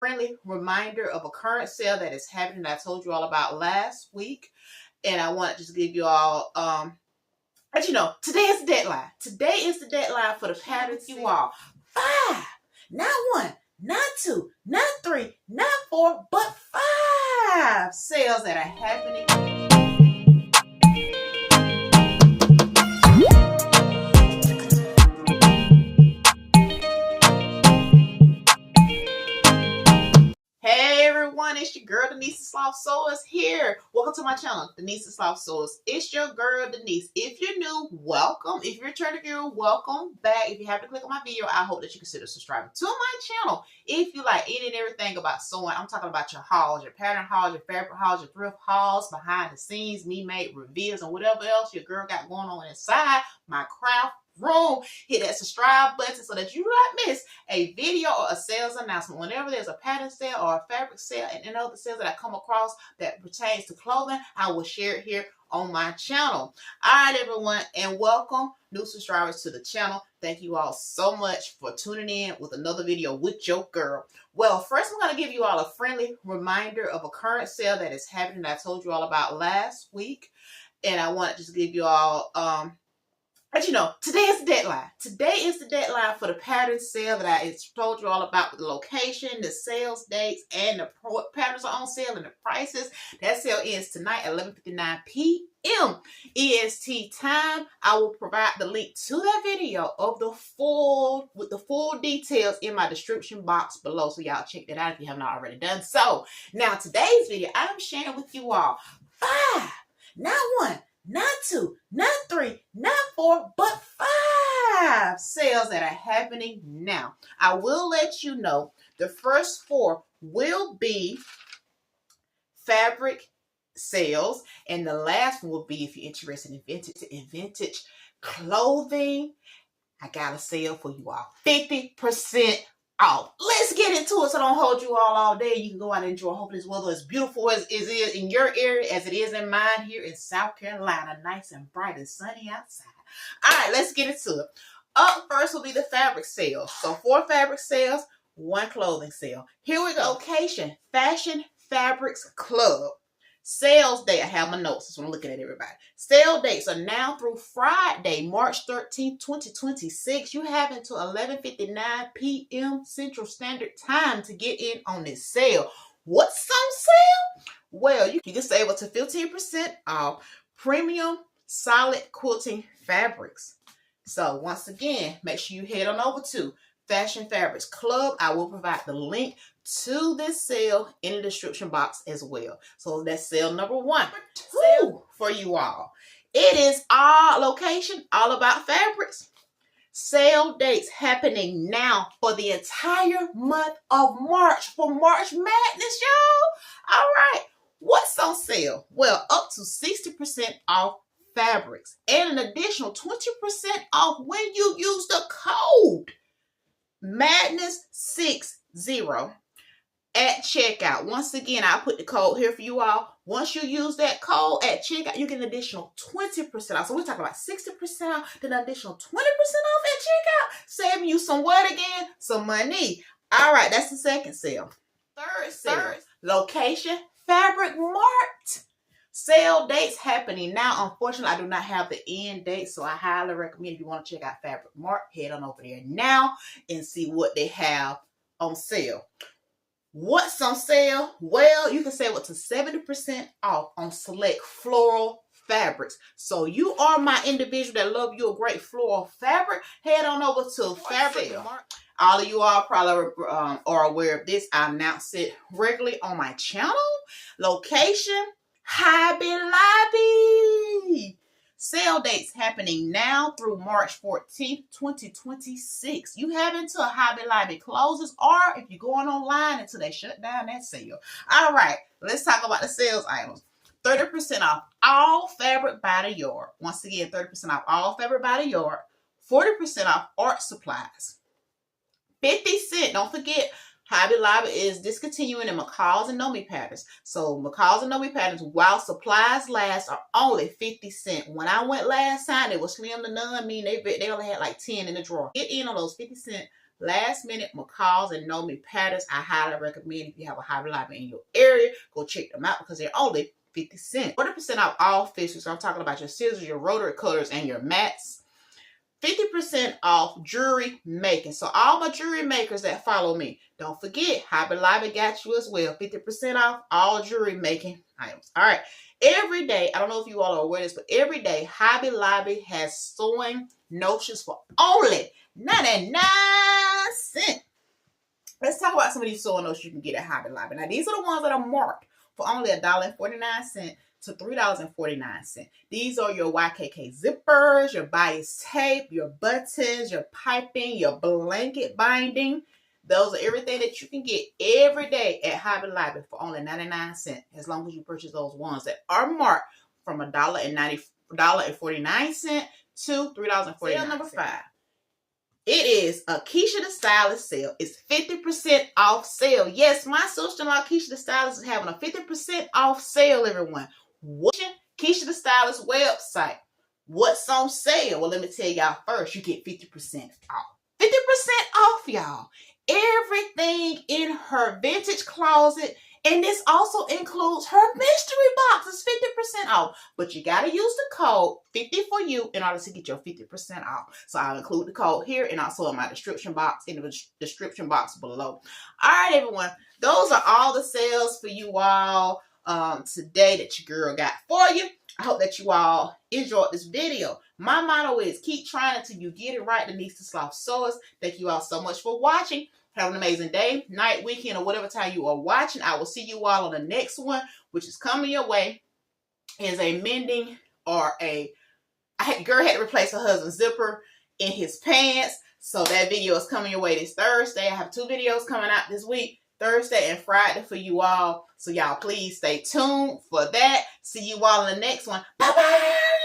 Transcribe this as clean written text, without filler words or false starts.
friendly reminder of a current sale that is happening that I told you all about last week. And I want to just give you all, as you know, today is the deadline. Today is the deadline for the patterns, you all. 5, not 1, not 2, not 3, not 4, but 5 sales that are happening. Hey everyone, it's your girl Denise the Sloth Sewist here. Welcome to my channel, Denise the Sloth Sewist. It's your girl Denise. If you're new, welcome. If you're a returning viewer, welcome back. If you happen to click on my video, I hope that you consider subscribing to my channel. If you like any and everything about sewing, I'm talking about your hauls, your pattern hauls, your fabric hauls, your thrift hauls, behind the scenes, me made reviews, and whatever else your girl got going on inside my craft room. Hit that subscribe button so that you don't miss a video or a sales announcement. Whenever there's a pattern sale or a fabric sale and other sales that I come across that pertains to clothing, I will share it here on my channel. All right, everyone, and welcome new subscribers to the channel. Thank you all so much for tuning in with another video with your girl. Well, first I'm going to give you all a friendly reminder of a current sale that is happening that I told you all about last week. And I want to just give you all as you know, today is the deadline. Today is the deadline for the pattern sale that I told you all about, with the location, the sales dates, and the patterns are on sale and the prices. That sale ends tonight at 11:59 p.m. EST time. I will provide the link to that video of the full details in my description box below. So y'all check that out if you have not already done so. Now today's video, I'm sharing with you all 5, not 1, not 2, not 3, not 4, but 5 sales that are happening now. I will let you know the first 4 will be fabric sales, and the last one will be, if you're interested in vintage clothing, I got a sale for you all, 50% off. Let's get into it so don't hold you all day. You can go out and enjoy. Hopefully this weather is beautiful as it is in your area as it is in mine here in South Carolina. Nice and bright and sunny outside. All right, let's get into it. Up first will be the fabric sale. So 4 fabric sales, 1 clothing sale. Here we go. Location, Fashion Fabrics Club. Sales day, I have my notes, so I'm looking at everybody. Sale dates are now through Friday, March 13th, 2026. You have until 11:59 p.m. Central Standard Time to get in on this sale. What's on sale? Well, you can save up to 15% off premium solid quilting fabrics. So once again, make sure you head on over to Fashion Fabrics Club. I will provide the link to this sale in the description box as well. So that's sale number 1. 2 for you all. It is our location, all about fabrics. Sale dates happening now for the entire month of March, for March Madness, y'all. All right, what's on sale? Well, up to 60% off fabrics and an additional 20% off when you use the code Madness60 at checkout. Once again, I'll put the code here for you all. Once you use that code at checkout, you get an additional 20% off. So we're talking about 60% off, then an additional 20% off at checkout, saving you some what again? Some money. All right, that's the second sale. Third sale, location, Fabric Mart. Sale dates happening now. Unfortunately, I do not have the end date, so I highly recommend if you want to check out Fabric Mart, head on over there now and see what they have on sale. What's on sale? Well, you can save up to 70% off on select floral fabrics. So you are my individual that love you a great floral fabric. Head on over to Fabric Mart. All of you all probably are aware of this. I announce it regularly on my channel. Location, Hobby Lobby. Sale dates happening now through March 14th, 2026. You have until Hobby Lobby closes, or if you're going online until they shut down that sale. All right, let's talk about the sales items. 30% off all fabric by the yard. Once again, 30% off all fabric by the yard. 40% off art supplies. 50 cents, don't forget, Hobby Lobby is discontinuing the McCall's and Nomi patterns. So McCall's and Nomi patterns, while supplies last, are only 50 cents. When I went last time, it was slim to none, meaning they only had like 10 in the drawer. Get in on those 50 cent last minute macaws and know me patterns. I highly recommend if you have a Hobby Lobby in your area, go check them out because they're only 50 cents. 40% off all fixtures. So I'm talking about your scissors, your rotary cutters, and your mats. 50% off jewelry making. So all my jewelry makers that follow me, don't forget, Hobby Lobby got you as well. 50% off all jewelry making items. All right. Every day, I don't know if you all are aware of this, but every day, Hobby Lobby has sewing notions for only 99 cents. Let's talk about some of these sewing notions you can get at Hobby Lobby. Now, these are the ones that are marked for only $1.49 to $3.49. These are your YKK zippers, your bias tape, your buttons, your piping, your blanket binding. Those are everything that you can get every day at Hobby Lobby for only 99 cents, as long as you purchase those ones that are marked from $1.49 to $3.49. Sale number 5. It is a Keisha the Stylist sale. It's 50% off sale. Yes, my sister-in-law Keisha the Stylist is having a 50% off sale, everyone. What Keisha the Stylist website? What's on sale? Well, let me tell y'all first. You get 50% off. 50% off, y'all. Everything in her vintage closet. And this also includes her mystery box. It's 50% off. But you got to use the code 50 for you in order to get your 50% off. So I'll include the code here and also in my description box, in the description box below. All right, everyone. Those are all the sales for you all today that your girl got for you. I hope that you all enjoyed this video. My motto is keep trying until you get it right. Denise the Sloth Sewist. Thank you all so much for watching. Have an amazing day, night, weekend, or whatever time you are watching. I will see you all on the next one, which is coming your way. Is a mending or girl had to replace her husband's zipper in his pants. So that video is coming your way this Thursday. I have 2 videos coming out this week, Thursday and Friday for you all. So y'all please stay tuned for that. See you all in the next one. Bye-bye.